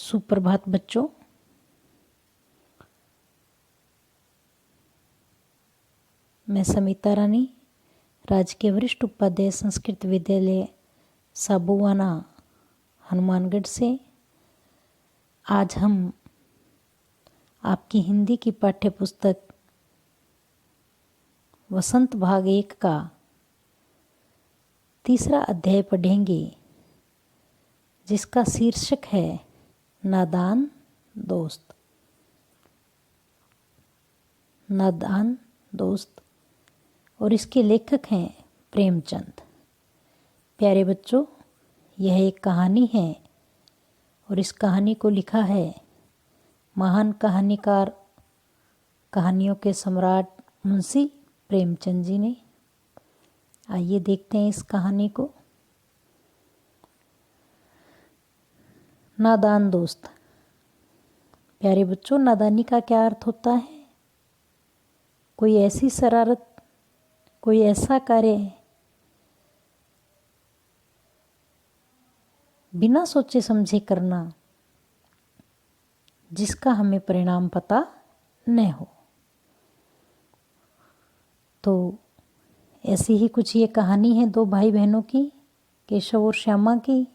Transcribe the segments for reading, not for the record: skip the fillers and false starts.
सुप्रभात बच्चों। मैं समिता रानी, राजकीय वरिष्ठ उपाध्याय संस्कृत विद्यालय साबुवाना हनुमानगढ़ से आज हम आपकी हिंदी की पाठ्य पुस्तक वसंत भाग 1 का तीसरा अध्याय पढ़ेंगे, जिसका शीर्षक है नादान दोस्त। नादान दोस्त और इसके लेखक हैं प्रेमचंद। प्यारे बच्चों, यह एक कहानी है और इस कहानी को लिखा है महान कहानीकार, कहानियों के सम्राट मुंशी प्रेमचंद जी ने। आइए देखते हैं इस कहानी को। नादान दोस्त। प्यारे बच्चों, नादानी का क्या अर्थ होता है? कोई ऐसी शरारत, कोई ऐसा कार्य बिना सोचे समझे करना जिसका हमें परिणाम पता न हो। तो ऐसी ही कुछ ये कहानी है दो भाई बहनों की, केशव और श्यामा की,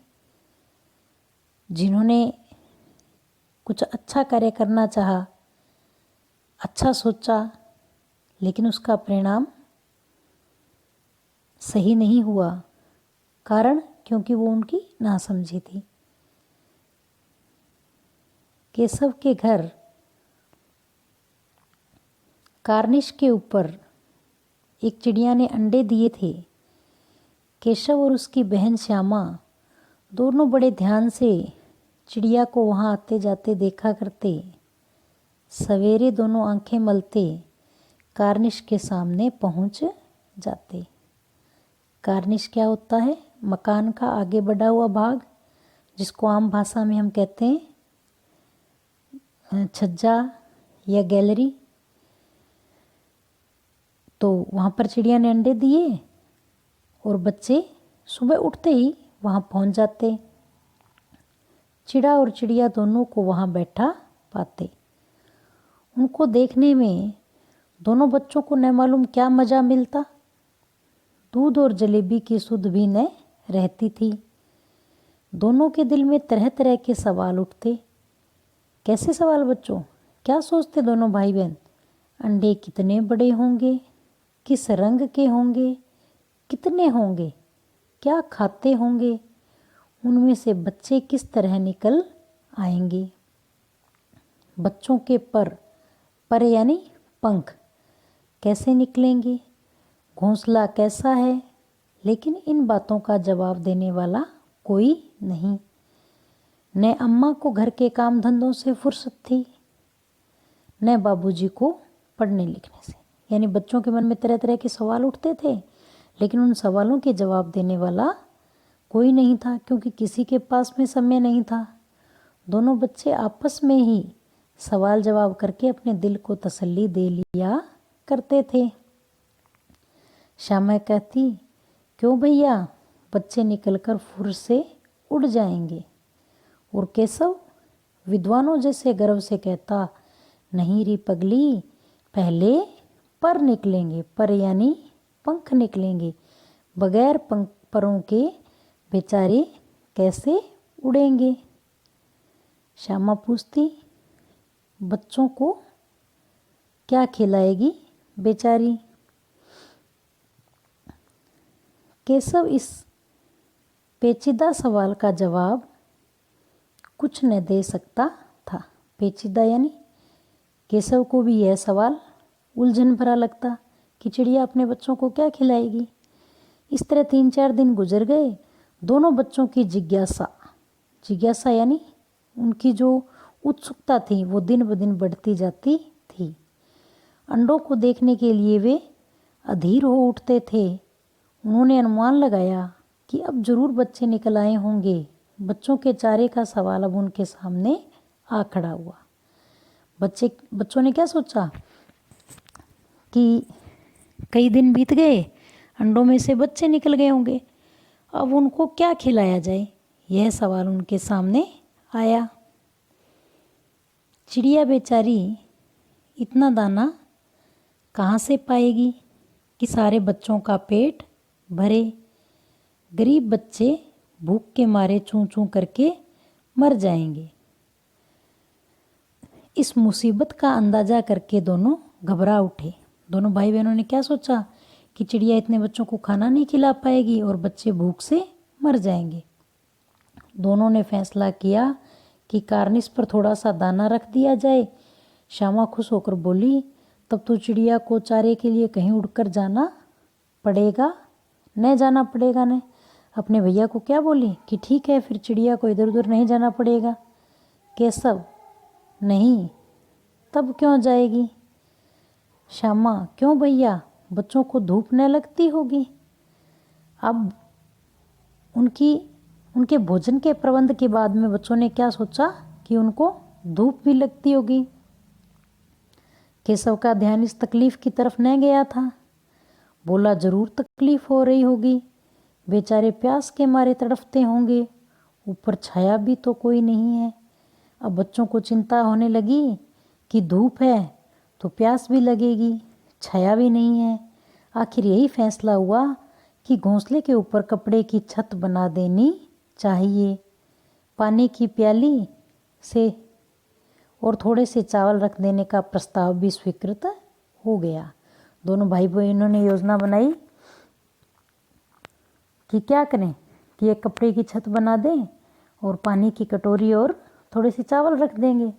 जिन्होंने कुछ अच्छा कार्य करना चाहा, अच्छा सोचा, लेकिन उसका परिणाम सही नहीं हुआ। कारण क्योंकि वो उनकी नासमझी थी। केशव के घर कार्निश के ऊपर एक चिड़िया ने अंडे दिए थे। केशव और उसकी बहन श्यामा दोनों बड़े ध्यान से चिड़िया को वहाँ आते जाते देखा करते। सवेरे दोनों आंखें मलते कार्निश के सामने पहुँच जाते। कार्निश क्या होता है? मकान का आगे बढ़ा हुआ भाग, जिसको आम भाषा में हम कहते हैं छज्जा या गैलरी। तो वहाँ पर चिड़िया ने अंडे दिए और बच्चे सुबह उठते ही वहाँ पहुँच जाते। चिड़ा और चिड़िया दोनों को वहाँ बैठा पाते। उनको देखने में दोनों बच्चों को न मालूम क्या मज़ा मिलता। दूध और जलेबी की सुध भी न रहती थी। दोनों के दिल में तरह तरह के सवाल उठते। कैसे सवाल बच्चों? क्या सोचते दोनों भाई बहन? अंडे कितने बड़े होंगे? किस रंग के होंगे? कितने होंगे? क्या खाते होंगे? उनमें से बच्चे किस तरह निकल आएंगे? बच्चों के पर यानी पंख कैसे निकलेंगे? घोंसला कैसा है? लेकिन इन बातों का जवाब देने वाला कोई नहीं। न अम्मा को घर के काम धंधों से फुर्सत थी, न बाबूजी को पढ़ने लिखने से। यानी बच्चों के मन में तरह तरह के सवाल उठते थे, लेकिन उन सवालों के जवाब देने वाला कोई नहीं था, क्योंकि किसी के पास में समय नहीं था। दोनों बच्चे आपस में ही सवाल जवाब करके अपने दिल को तसल्ली दे लिया करते थे। श्यामा कहती, क्यों भैया, बच्चे निकलकर फुर से उड़ जाएंगे। और केशव विद्वानों जैसे गर्व से कहता, नहीं री पगली, पहले पर निकलेंगे। पर यानी पंख निकलेंगे। बगैर परों के बेचारे कैसे उड़ेंगे? श्यामा पूछती, बच्चों को क्या खिलाएगी बेचारी? केशव इस पेचीदा सवाल का जवाब कुछ न दे सकता था। पेचीदा यानी केशव को भी यह सवाल उलझन भरा लगता कि चिड़िया अपने बच्चों को क्या खिलाएगी। इस तरह 3-4 दिन गुजर गए। दोनों बच्चों की जिज्ञासा यानी उनकी जो उत्सुकता थी वो दिन ब दिन बढ़ती जाती थी। अंडों को देखने के लिए वे अधीर हो उठते थे। उन्होंने अनुमान लगाया कि अब जरूर बच्चे निकल आए होंगे। बच्चों के चारे का सवाल अब उनके सामने आ खड़ा हुआ। बच्चों ने क्या सोचा कि कई दिन बीत गए, अंडों में से बच्चे निकल गए होंगे, अब उनको क्या खिलाया जाए, यह सवाल उनके सामने आया। चिड़िया बेचारी इतना दाना कहाँ से पाएगी कि सारे बच्चों का पेट भरे। गरीब बच्चे भूख के मारे चूं चूं करके मर जाएंगे। इस मुसीबत का अंदाजा करके दोनों घबरा उठे। दोनों भाई बहनों ने क्या सोचा कि चिड़िया इतने बच्चों को खाना नहीं खिला पाएगी और बच्चे भूख से मर जाएंगे। दोनों ने फैसला किया कि कार्निस पर थोड़ा सा दाना रख दिया जाए। श्यामा खुश होकर बोली, तब तो चिड़िया को चारे के लिए कहीं उड़कर जाना पड़ेगा। न जाना पड़ेगा न। अपने भैया को क्या बोली कि ठीक है, फिर चिड़िया को इधर उधर नहीं जाना पड़ेगा। केशव, नहीं, तब क्यों जाएगी? श्यामा, क्यों भैया, बच्चों को धूप न लगती होगी? अब उनके भोजन के प्रबंध के बाद में बच्चों ने क्या सोचा कि उनको धूप भी लगती होगी। केशव का ध्यान इस तकलीफ की तरफ न गया था। बोला, जरूर तकलीफ हो रही होगी, बेचारे प्यास के मारे तड़फते होंगे, ऊपर छाया भी तो कोई नहीं है। अब बच्चों को चिंता होने लगी कि धूप है तो प्यास भी लगेगी, छाया भी नहीं है। आखिर यही फैसला हुआ कि घोंसले के ऊपर कपड़े की छत बना देनी चाहिए। पानी की प्याली से और थोड़े से चावल रख देने का प्रस्ताव भी स्वीकृत हो गया। दोनों भाई बहनों ने योजना बनाई कि क्या करें, कि एक कपड़े की छत बना दें और पानी की कटोरी और थोड़े से चावल रख देंगे।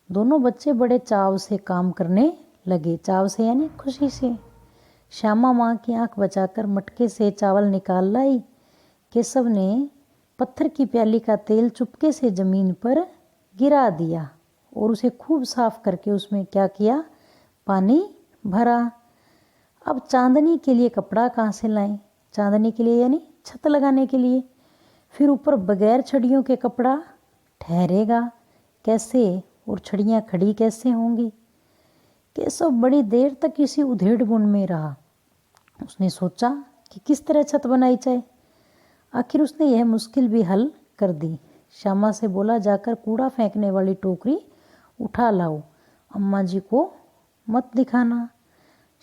दोनों बच्चे बड़े चाव से काम करने लगे। चाव से यानी खुशी से। श्यामा माँ की आंख बचाकर मटके से चावल निकाल लाई। केशव ने पत्थर की प्याली का तेल चुपके से जमीन पर गिरा दिया और उसे खूब साफ करके उसमें क्या किया, पानी भरा। अब चांदनी के लिए कपड़ा कहाँ से लाएं? चांदनी के लिए यानी छत लगाने के लिए। फिर ऊपर बगैर छड़ियों के कपड़ा ठहरेगा कैसे और छड़ियाँ खड़ी कैसे होंगी? केशव बड़ी देर तक इसी उधेड़-बुन में रहा। उसने सोचा कि किस तरह छत बनाई जाए। आखिर उसने यह मुश्किल भी हल कर दी। श्यामा से बोला, जाकर कूड़ा फेंकने वाली टोकरी उठा लाओ, अम्मा जी को मत दिखाना।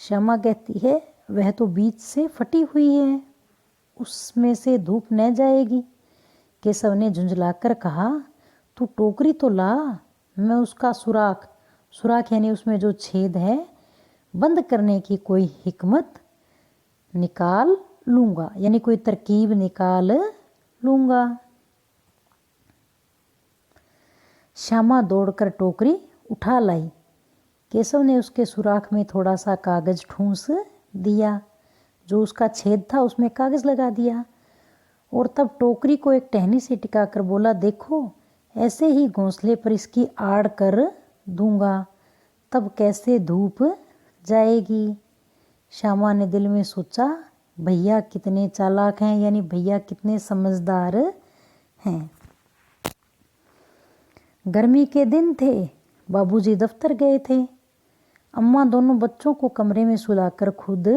श्यामा कहती है, वह तो बीच से फटी हुई है, उसमें से धूप न जाएगी। केशव ने झुंझलाकर कहा, तू टोकरी तो ला, मैं उसका सुराख यानी उसमें जो छेद है बंद करने की कोई हिकमत निकाल लूँगा, यानी कोई तरकीब निकाल लूँगा। श्यामा दौड़कर टोकरी उठा लाई। केशव ने उसके सुराख में थोड़ा सा कागज ठूंस दिया, जो उसका छेद था उसमें कागज लगा दिया और तब टोकरी को एक टहनी से टिकाकर बोला, देखो ऐसे ही घोंसले पर इसकी आड़ कर दूंगा, तब कैसे धूप जाएगी। श्यामा ने दिल में सोचा, भैया कितने चालाक हैं, यानी भैया कितने समझदार हैं। गर्मी के दिन थे, बाबूजी दफ्तर गए थे। अम्मा दोनों बच्चों को कमरे में सुलाकर खुद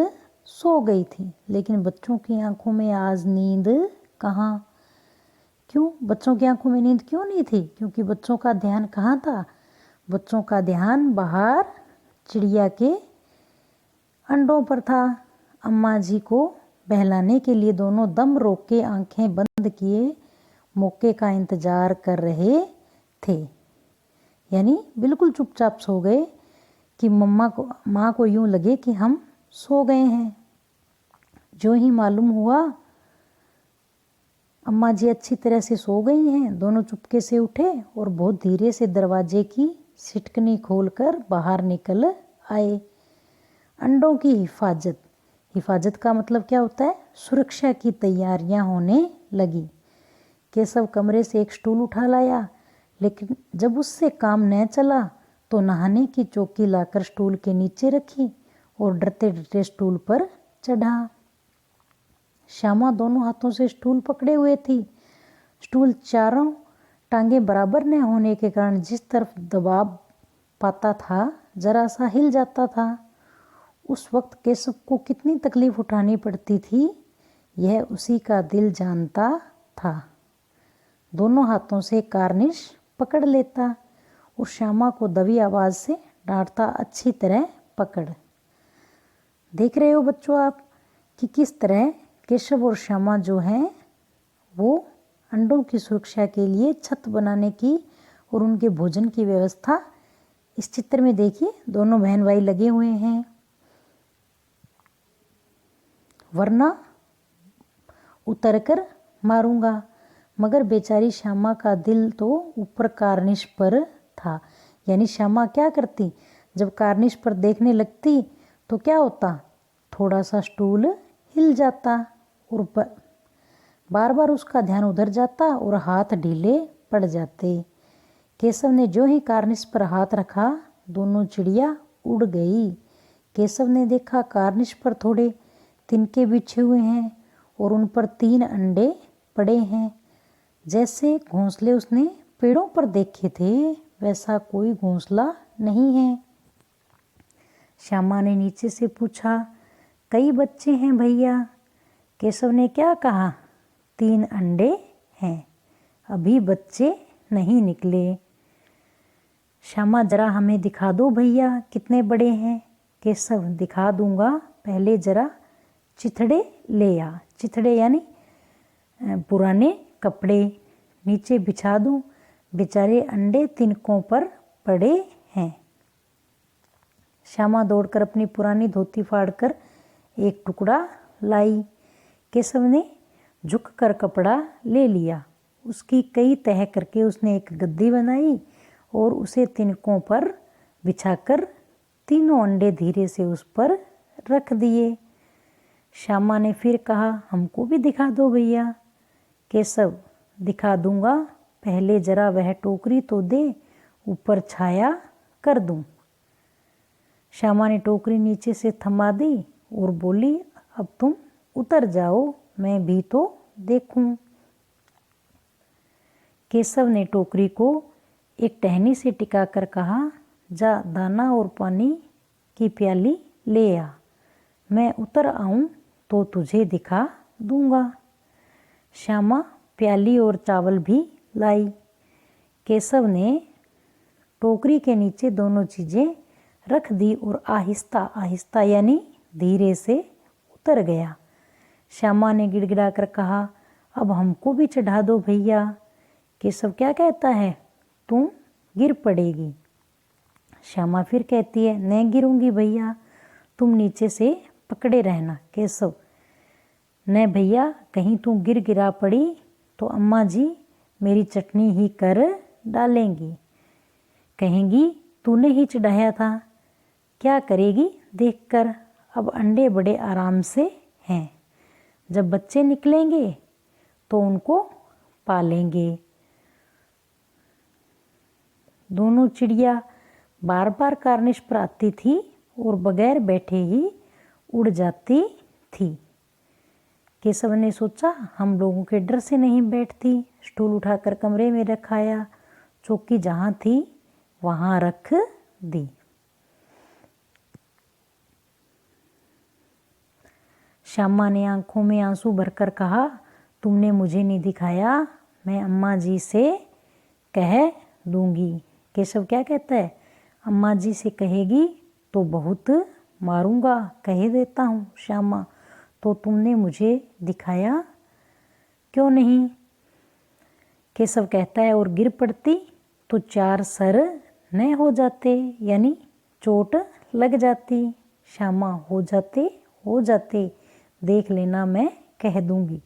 सो गई थी, लेकिन बच्चों की आंखों में आज नींद कहाँ? क्यों बच्चों की आंखों में नींद क्यों नहीं थी? क्योंकि बच्चों का ध्यान कहाँ था? बच्चों का ध्यान बाहर चिड़िया के अंडों पर था। अम्मा जी को बहलाने के लिए दोनों दम रोक के आंखें बंद किए मौके का इंतजार कर रहे थे, यानी बिल्कुल चुपचाप सो गए कि माँ को यूं लगे कि हम सो गए हैं। जो ही मालूम हुआ अम्मा जी अच्छी तरह से सो गई हैं, दोनों चुपके से उठे और बहुत धीरे से दरवाजे की सिटकनी खोलकर बाहर निकल आए। अंडों की हिफाजत का मतलब क्या होता है? सुरक्षा की तैयारियां होने लगी। केशव कमरे से एक स्टूल उठा लाया, लेकिन जब उससे काम न चला तो नहाने की चौकी लाकर स्टूल के नीचे रखी और डरते डरते स्टूल पर चढ़ा। श्यामा दोनों हाथों से स्टूल पकड़े हुए थी। स्टूल चारों टांगें बराबर न होने के कारण जिस तरफ दबाव पाता था जरा सा हिल जाता था। उस वक्त केशव को कितनी तकलीफ उठानी पड़ती थी, यह उसी का दिल जानता था। दोनों हाथों से कार्निश पकड़ लेता और श्यामा को दबी आवाज़ से डांटता, अच्छी तरह पकड़। देख रहे हो बच्चों आप कि किस तरह केशव और श्यामा जो हैं वो अंडों की सुरक्षा के लिए छत बनाने की और उनके भोजन की व्यवस्था, इस चित्र में देखिए दोनों बहन भाई लगे हुए हैं। वरना उतरकर मारूंगा। मगर बेचारी श्यामा का दिल तो ऊपर कार्निश पर था। यानी श्यामा क्या करती, जब कार्निश पर देखने लगती तो क्या होता, थोड़ा सा स्टूल हिल जाता और बार बार उसका ध्यान उधर जाता और हाथ ढीले पड़ जाते। केशव ने जो ही कार्निश पर हाथ रखा, दोनों चिड़िया उड़ गई। केशव ने देखा कार्निश पर थोड़े तिनके बिछे हुए हैं और उन पर 3 अंडे पड़े हैं। जैसे घोंसले उसने पेड़ों पर देखे थे, वैसा कोई घोंसला नहीं है। श्यामा ने नीचे से पूछा, कई बच्चे हैं भैया? केशव ने क्या कहा, 3 अंडे हैं, अभी बच्चे नहीं निकले। श्यामा, जरा हमें दिखा दो भैया कितने बड़े हैं। केशव, दिखा दूंगा, पहले जरा चिथड़े ले आ। चिथड़े यानी पुराने कपड़े नीचे बिछा दूं, बेचारे अंडे तिनकों पर पड़े हैं। श्यामा दौड़कर अपनी पुरानी धोती फाड़कर एक टुकड़ा लाई। केशव ने झुककर कपड़ा ले लिया, उसकी कई तह करके उसने एक गद्दी बनाई और उसे तिनकों पर बिछाकर तीनों अंडे धीरे से उस पर रख दिए। श्यामा ने फिर कहा, हमको भी दिखा दो भैया। केशव, दिखा दूंगा, पहले जरा वह टोकरी तो दे, ऊपर छाया कर दूं। श्यामा ने टोकरी नीचे से थमा दी और बोली, अब तुम उतर जाओ, मैं भी तो देखूं। केशव ने टोकरी को एक टहनी से टिका कर कहा, जा दाना और पानी की प्याली ले आ, मैं उतर आऊं तो तुझे दिखा दूंगा। श्यामा प्याली और चावल भी लाई। केशव ने टोकरी के नीचे दोनों चीज़ें रख दी और आहिस्ता आहिस्ता यानी धीरे से उतर गया। श्यामा ने गिड़गिड़ा कर कहा, अब हमको भी चढ़ा दो भैया। केशव क्या कहता है, तुम गिर पड़ेगी। श्यामा फिर कहती है, नहीं गिरूंगी भैया, तुम नीचे से पकड़े रहना। केशव, न भैया, कहीं तू गिर गिरा पड़ी तो अम्मा जी मेरी चटनी ही कर डालेंगी, कहेंगी तूने ही चढ़ाया था। क्या करेगी देखकर, अब अंडे बड़े आराम से हैं, जब बच्चे निकलेंगे तो उनको पालेंगे। दोनों चिड़िया बार बार कार्निश पर आती थी और बगैर बैठे ही उड़ जाती थी। केशव ने सोचा, हम लोगों के डर से नहीं बैठती, स्टूल उठाकर कमरे में रखाया, चौकी जहाँ थी वहाँ रख दी। श्यामा ने आंखों में आंसू भरकर कहा, तुमने मुझे नहीं दिखाया, मैं अम्मा जी से कह दूंगी। केशव क्या कहता है, अम्मा जी से कहेगी तो बहुत मारूंगा, कह देता हूँ। श्यामा, तो तुमने मुझे दिखाया क्यों नहीं? केशव कहता है, और गिर पड़ती तो 4 सर न हो जाते, यानी चोट लग जाती। श्यामा, हो जाते, देख लेना, मैं कह दूंगी।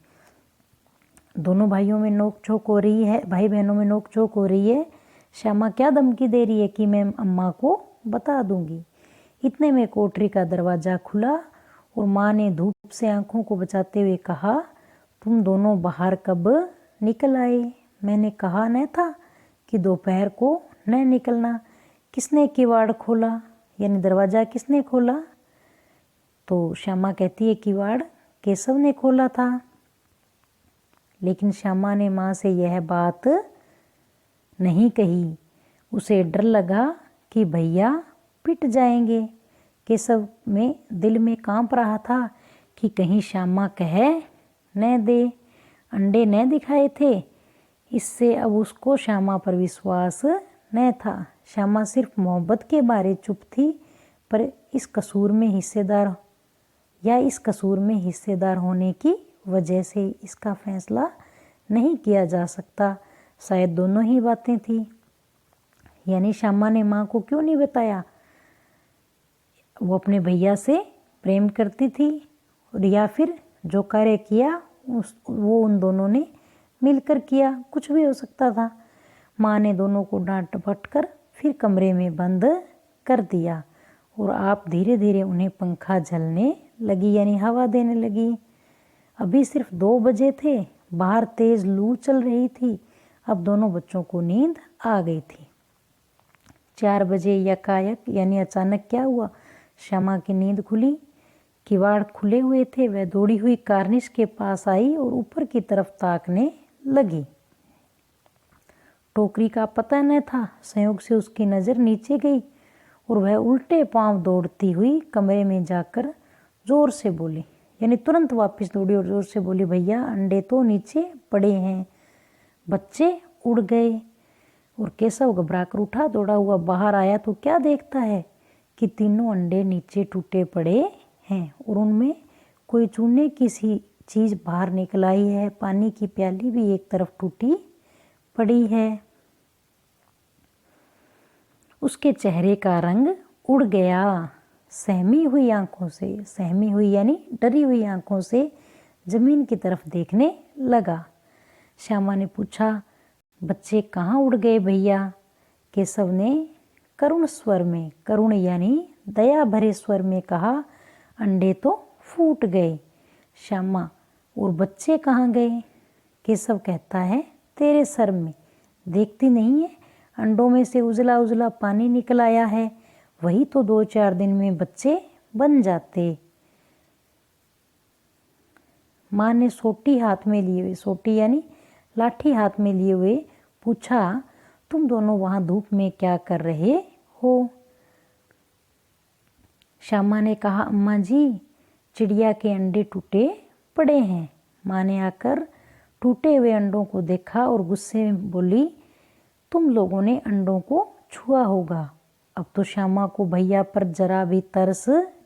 दोनों भाइयों में नोक झोंक हो रही है, भाई बहनों में नोक झोंक हो रही है। श्यामा क्या धमकी दे रही है कि मैं अम्मा को बता दूंगी। इतने में कोठरी का दरवाज़ा खुला और माँ ने धूप से आंखों को बचाते हुए कहा, तुम दोनों बाहर कब निकल आए? मैंने कहा न था कि दोपहर को न निकलना। किसने किवाड़ खोला, यानी दरवाज़ा किसने खोला? तो श्यामा कहती है, किवाड़ केशव ने खोला था। लेकिन श्यामा ने माँ से यह बात नहीं कही, उसे डर लगा कि भैया पिट जाएंगे। केशव में दिल में कांप रहा था कि कहीं श्यामा कह न दे, अंडे न दिखाए थे, इससे अब उसको श्यामा पर विश्वास न था। श्यामा सिर्फ मोहब्बत के बारे चुप थी, पर इस कसूर में हिस्सेदार होने की वजह से इसका फैसला नहीं किया जा सकता। शायद दोनों ही बातें थी। यानी श्यामा ने माँ को क्यों नहीं बताया? वो अपने भैया से प्रेम करती थी, और या फिर जो कार्य किया वो उन दोनों ने मिलकर किया, कुछ भी हो सकता था। माँ ने दोनों को डांट डपट कर फिर कमरे में बंद कर दिया, और आप धीरे धीरे उन्हें पंखा झलने लगी, यानी हवा देने लगी। अभी सिर्फ 2 बजे थे, बाहर तेज लू चल रही थी। अब दोनों बच्चों को नींद आ गई थी। 4 बजे यकायक यानी अचानक क्या हुआ? श्यामा की नींद खुली। किवाड़ खुले हुए थे। वह दौड़ी हुई कार्निश के पास आई और ऊपर की तरफ ताकने लगी। टोकरी का पता न था। संयोग से उसकी नज़र नीचे गई और वह उल्टे पांव दौड़ती हुई कमरे में जाकर जोर से बोली, यानी तुरंत वापस दौड़ी और जोर से बोली, भैया अंडे तो नीचे पड़े हैं। बच्चे उड़ गए और केशव घबरा कर उठा। दौड़ा हुआ बाहर आया तो क्या देखता है कि तीनों अंडे नीचे टूटे पड़े हैं और उनमें कोई चूने की सी चीज़ बाहर निकल आई है। पानी की प्याली भी एक तरफ टूटी पड़ी है। उसके चेहरे का रंग उड़ गया। सहमी हुई यानी डरी हुई आंखों से जमीन की तरफ देखने लगा। श्यामा ने पूछा, बच्चे कहाँ उड़ गए भैया? केशव ने करुण यानी दया भरे स्वर में कहा, अंडे तो फूट गए। श्यामा, और बच्चे कहाँ गए? केशव कहता है, तेरे सर में, देखती नहीं है अंडों में से उजला उजला पानी निकल आया है। वही तो 2-4 दिन में बच्चे बन जाते। माँ ने सोटी यानी लाठी हाथ में लिए हुए पूछा, तुम दोनों वहाँ धूप में क्या कर रहे हो? श्यामा ने कहा, अम्मा जी, चिड़िया के अंडे टूटे पड़े हैं। माँ ने आकर टूटे हुए अंडों को देखा और गुस्से में बोली, तुम लोगों ने अंडों को छुआ होगा। अब तो श्यामा को भैया पर जरा भी तरस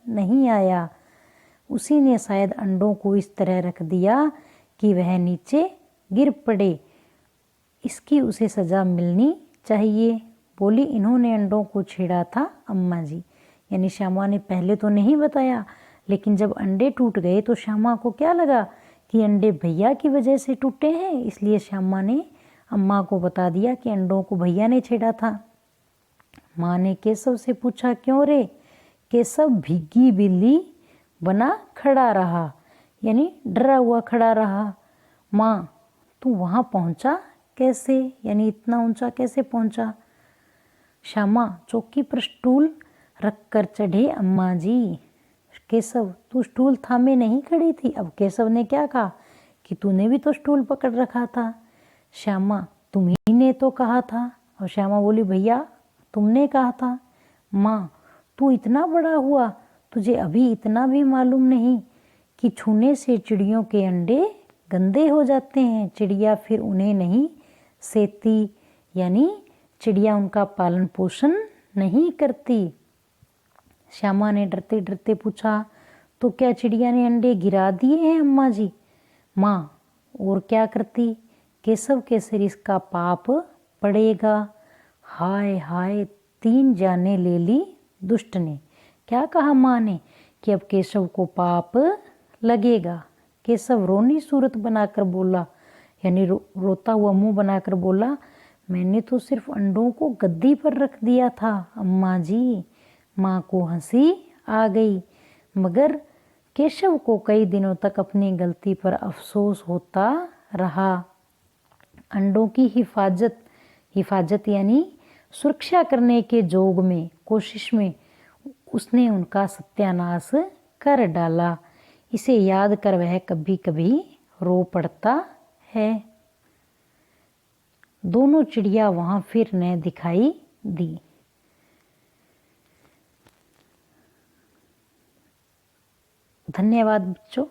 नहीं आया। उसी ने शायद अंडों को इस तरह रख दिया कि वह नीचे गिर पड़े। इसकी उसे सज़ा मिलनी चाहिए। बोली, इन्होंने अंडों को छेड़ा था अम्मा जी। यानी श्यामा ने पहले तो नहीं बताया, लेकिन जब अंडे टूट गए तो श्यामा को क्या लगा कि अंडे भैया की वजह से टूटे हैं। इसलिए श्यामा ने अम्मा को बता दिया कि अंडों को भैया ने छेड़ा था। माँ ने केशव से पूछा, क्यों रे? केशव भीगी बिल्ली बना खड़ा रहा, यानी डरा हुआ खड़ा रहा। माँ, तू वहाँ पहुँचा कैसे? यानी इतना ऊंचा कैसे पहुँचा? श्यामा, चौकी पर स्टूल रख कर चढ़े अम्मा जी। केशव, तू स्टूल थामे नहीं खड़ी थी। अब केशव ने क्या कहा कि तूने भी तो स्टूल पकड़ रखा था। श्यामा, तुम्ही ने तो कहा था। और श्यामा बोली, भैया तुमने कहा था। माँ, तू इतना बड़ा हुआ, तुझे अभी इतना भी मालूम नहीं कि छूने से चिड़ियों के अंडे गंदे हो जाते हैं। चिड़िया फिर उन्हें नहीं सेती, यानी चिड़िया उनका पालन पोषण नहीं करती। श्यामा ने डरते डरते पूछा, तो क्या चिड़िया ने अंडे गिरा दिए हैं अम्मा जी? माँ, और क्या करती? केशव के सिर इसका पाप पड़ेगा। हाय हाय, 3 जाने ले ली दुष्ट ने। क्या कहा माँ ने कि अब केशव को पाप लगेगा। केशव रोनी सूरत बनाकर बोला, यानी रोता हुआ मुंह बनाकर बोला, मैंने तो सिर्फ अंडों को गद्दी पर रख दिया था अम्मा जी। माँ को हंसी आ गई, मगर केशव को कई दिनों तक अपनी गलती पर अफसोस होता रहा। अंडों की हिफाजत यानी सुरक्षा करने के जोग में कोशिश में उसने उनका सत्यानाश कर डाला। इसे याद कर वह कभी कभी रो पड़ता है। दोनों चिड़िया वहां फिर न दिखाई दी। धन्यवाद बच्चों।